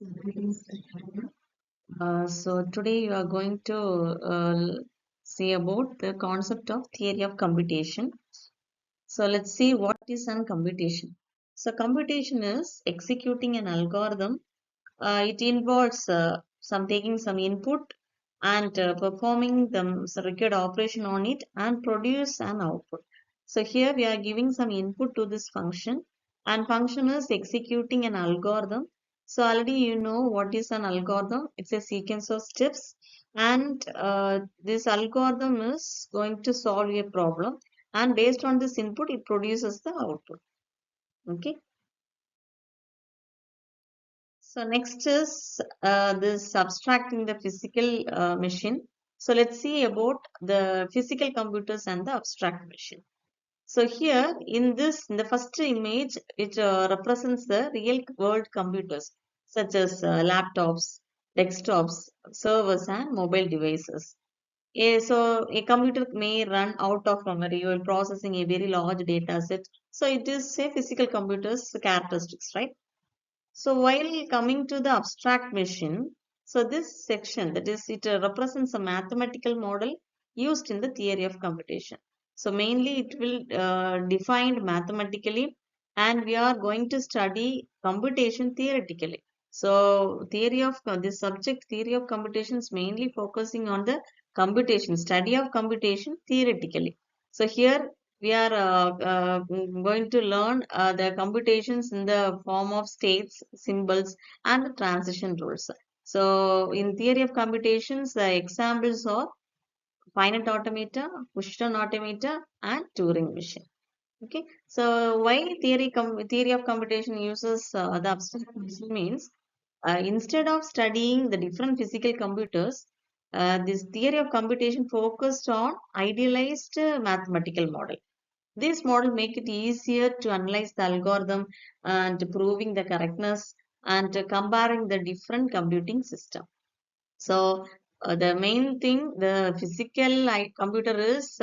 Greetings, everyone. So today you are going to see about the concept of theory of computation. So let's see what is an computation. So computation is executing an algorithm. It involves some taking some input and performing the required operation on it and produce an output. So here we are giving some input to this function, and function is executing an algorithm. So already you know what is an algorithm. It's a sequence of steps, and this algorithm is going to solve a problem, and based on this input it produces the output. Okay. So next is this abstracting the physical machine. So let's see about the physical computers and the abstract machine. So here in this, in the first image, it represents the real world computers such as laptops, desktops, servers, and mobile devices. So a computer may run out of memory while processing a very large data set. So it is a physical computer's characteristics, right? So while coming to the abstract machine, so this section, that is, it represents a mathematical model used in the theory of computation. So mainly it will defined mathematically, and we are going to study computation theoretically. So theory of this subject, theory of computation, is mainly focusing on the computation, study of computation theoretically. So here we are going to learn the computations in the form of states, symbols, and transition rules. So, in theory of computations, the examples are finite automata, Pushton automata, and Turing machine. Okay, so why theory of computation uses the abstract machine means instead of studying the different physical computers, this theory of computation focused on idealized mathematical model. This model make it easier to analyze the algorithm and proving the correctness and comparing the different computing system. So the main thing, the physical computer is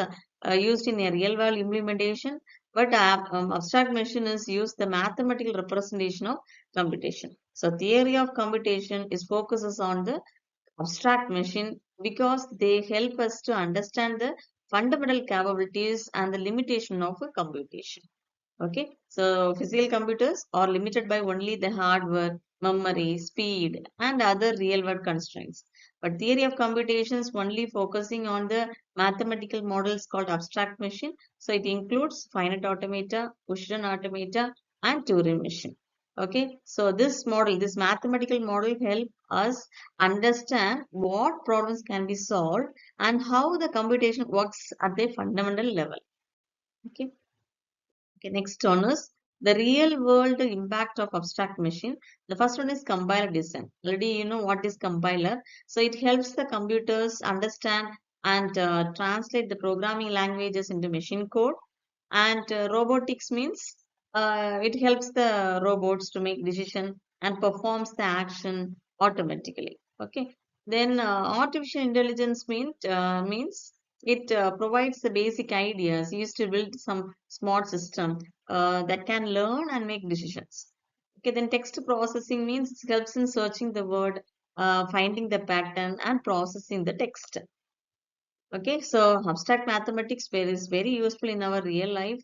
used in a real world implementation, but abstract machine is used the mathematical representation of computation. So theory of computation is focuses on the abstract machine because they help us to understand the fundamental capabilities and the limitation of a computation. Okay, so physical computers are limited by only the hardware, memory, speed, and other real world constraints. But theory of computation is only focusing on the mathematical models called abstract machine. So it includes finite automata, Pushton automata, and Turing machine. Okay, so this model, this mathematical model help us understand what problems can be solved and how the computation works at the fundamental level. Okay. Okay, next one is the real world impact of abstract machine. The first one is compiler design. Already you know what is compiler. So it helps the computers understand and translate the programming languages into machine code. And robotics means it helps the robots to make decision and performs the action automatically. Okay. Then artificial intelligence means it provides the basic ideas used to build some smart system that can learn and make decisions. Okay, then text processing means it helps in searching the word, finding the pattern, and processing the text. Okay, so abstract mathematics is very useful in our real life.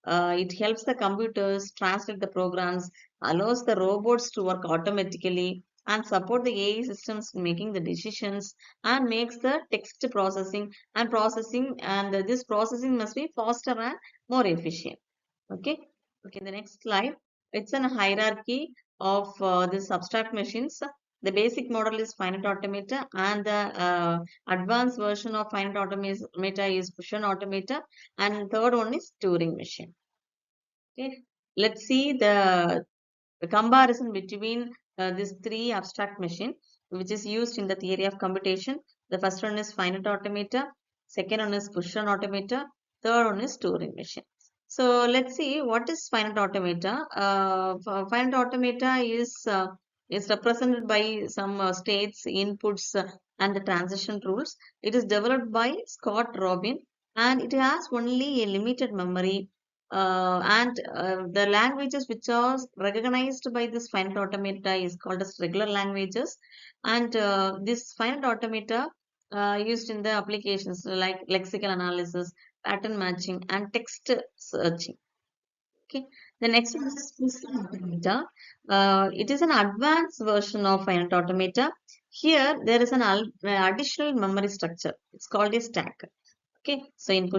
It helps the computers translate the programs, allows the robots to work automatically, and support the AI systems in making the decisions, and makes the text processing, and this processing must be faster and more efficient. Okay, okay. The next slide. It's a hierarchy of this abstract machines. The basic model is finite automata, and the advanced version of finite automata is Pushon automata, and third one is Turing machine. Okay, let's see the comparison between these three abstract machine, which is used in the theory of computation. The first one is finite automata, second one is Pushon automata, third one is Turing machine. So let's see what is finite automata. Finite automata is represented by some states, inputs, and the transition rules. It is developed by Scott Robin, and it has only a limited memory The languages which are recognized by this finite automata is called as regular languages. And this finite automata used in the applications like lexical analysis, pattern matching, and text searching. Okay. The next one is system automata. It is an advanced version of finite automata. Here, there is an additional memory structure. It's called a stack. Okay, so in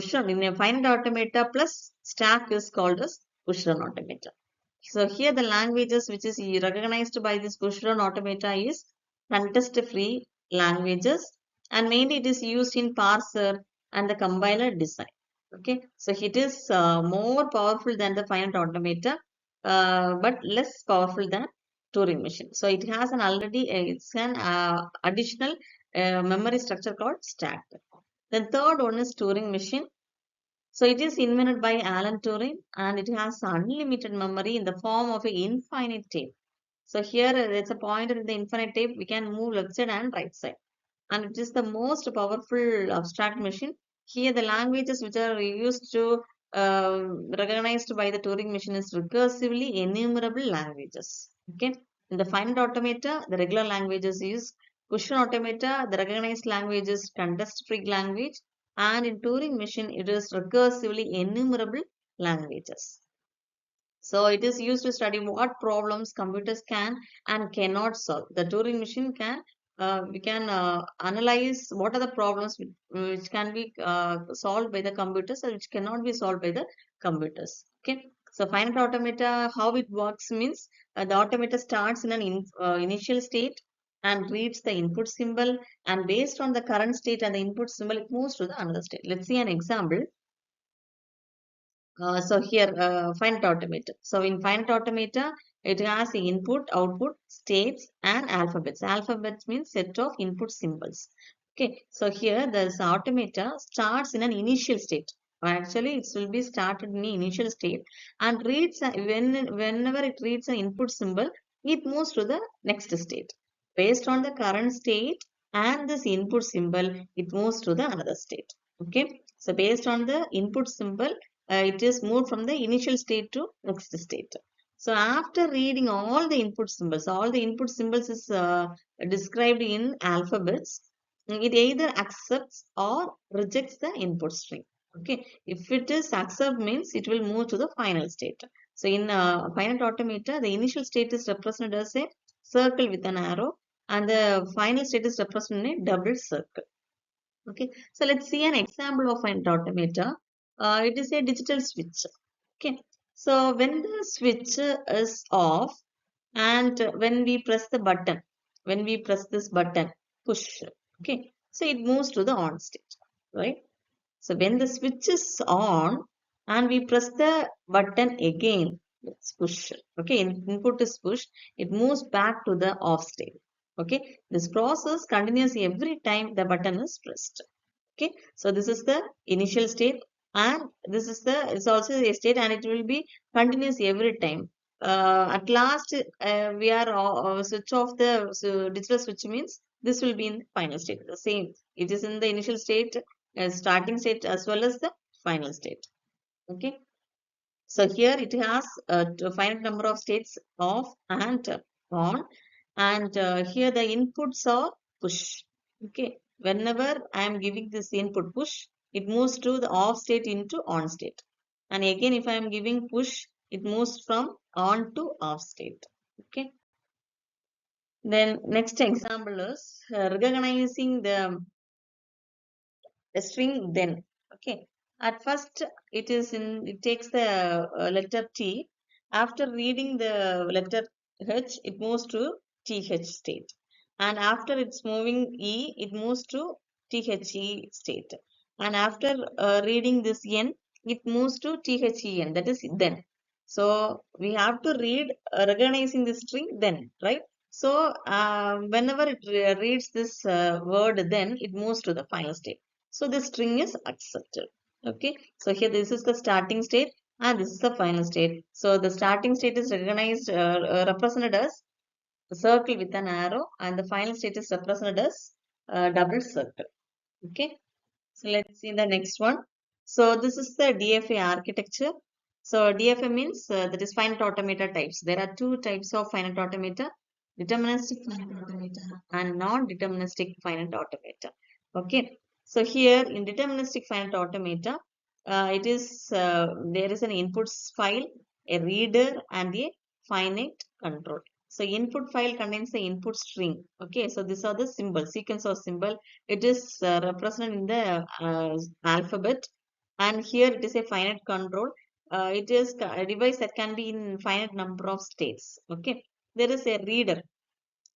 a finite automata plus stack is called as push-run automata. So here the languages which is recognized by this push-run automata is context-free languages, and mainly it is used in parser and the compiler design. Okay, so it is more powerful than the finite automata, but less powerful than Turing machine. So it has it's an additional memory structure called stack. The third one is Turing machine. So it is invented by Alan Turing, and it has unlimited memory in the form of an infinite tape. So here it's a pointer in the infinite tape. We can move left side and right side. And it is the most powerful abstract machine. Here the languages which are used to recognized by the Turing machine is recursively enumerable languages. Okay. In the finite automata, the regular languages is push-run automata, the recognized language is context-free language, and in Turing machine, it is recursively enumerable languages. So it is used to study what problems computers can and cannot solve. The Turing machine we can analyze what are the problems which can be solved by the computers and which cannot be solved by the computers. Okay. So finite automata, how it works means the automata starts in an initial state and reads the input symbol, and based on the current state and the input symbol, it moves to the another state. Let's see an example. So here, finite automata. So in finite automata, it has the input, output, states, and alphabets. Alphabets means set of input symbols. Okay. So here, this automata starts in an initial state. Actually, it will be started in the initial state and reads whenever it reads an input symbol, it moves to the next state. Based on the current state and this input symbol, it moves to the another state. Okay. So based on the input symbol, it is moved from the initial state to next state. So after reading all the input symbols is described in alphabets. It either accepts or rejects the input string. Okay, if it is accept means it will move to the final state. So in finite automata, the initial state is represented as a circle with an arrow, and the final state is represented in a double circle. Okay, so let's see an example of an automata. It is a digital switch. Okay, so when the switch is off and when we press this button, push. Okay, so it moves to the on state, right? So when the switch is on and we press the button again, let's push. Okay, input is pushed, it moves back to the off state. Okay, this process continues every time the button is pressed. Okay, so this is the initial state, and this is it's also a state, and it will be continuous every time. At last, we are switch off the digital switch means this will be in the final state. The same, it is in the initial state, starting state as well as the final state. Okay, so here it has a finite number of states off and on, and here the inputs are push. Okay, whenever I am giving this input push, it moves to the off state into on state, and again if I am giving push, it moves from on to off state. Okay, then next example is recognizing the string then. Okay, at first it takes the letter T. After reading the letter H, it moves to TH state, and after it's moving E, it moves to THE state, and after reading this N, it moves to THEN, that is then. So we have to read recognizing the string then, right? So whenever it reads this word then, it moves to the final state. So the string is accepted. Okay. So here this is the starting state and this is the final state. So the starting state is recognized, represented as a circle with an arrow, and the final state is represented as a double circle. Okay. So let's see the next one. So this is the DFA architecture. So DFA means that is finite automata types. There are two types of finite automata, deterministic finite automata and non-deterministic finite automata. Okay. So here in deterministic finite automata, there is an inputs file, a reader, and a finite control. So input file contains the input string. Okay. So these are the symbols, sequence of symbol. It is represented in the alphabet, and here it is a finite control. It is a device that can be in finite number of states. Okay. There is a reader,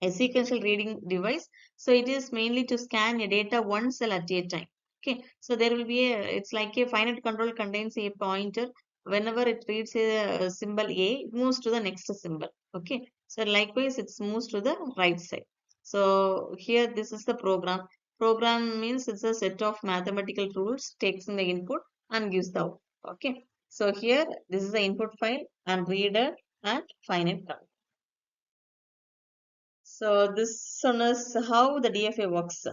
a sequential reading device. So it is mainly to scan a data one cell at a time. Okay. So there will be it's like a finite control contains a pointer. Whenever it reads a symbol A, it moves to the next symbol. Okay. So likewise, it moves to the right side. So here, this is the program. Program means it's a set of mathematical rules, takes in the input and gives the output. Okay. So here, this is the input file and reader and finite control. So this one is how the DFA works.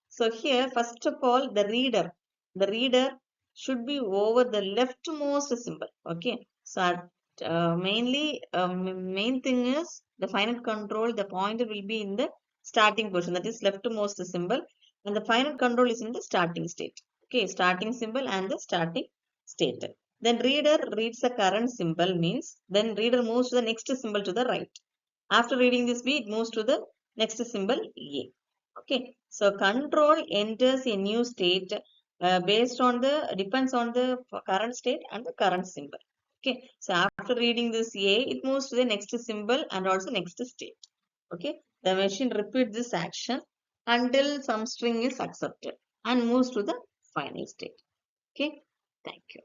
So here, first of all, the reader should be over the leftmost symbol. Okay. So main thing is the finite control. The pointer will be in the starting position, that is leftmost symbol, and the finite control is in the starting state. Okay, starting symbol and the starting state. Then reader reads the current symbol, means then reader moves to the next symbol to the right. After reading this B, it moves to the next symbol A. Okay. So control enters a new state depends on the current state and the current symbol. Okay. So after reading this A, it moves to the next symbol and also next state. Okay. The machine repeats this action until some string is accepted and moves to the final state. Okay. Thank you.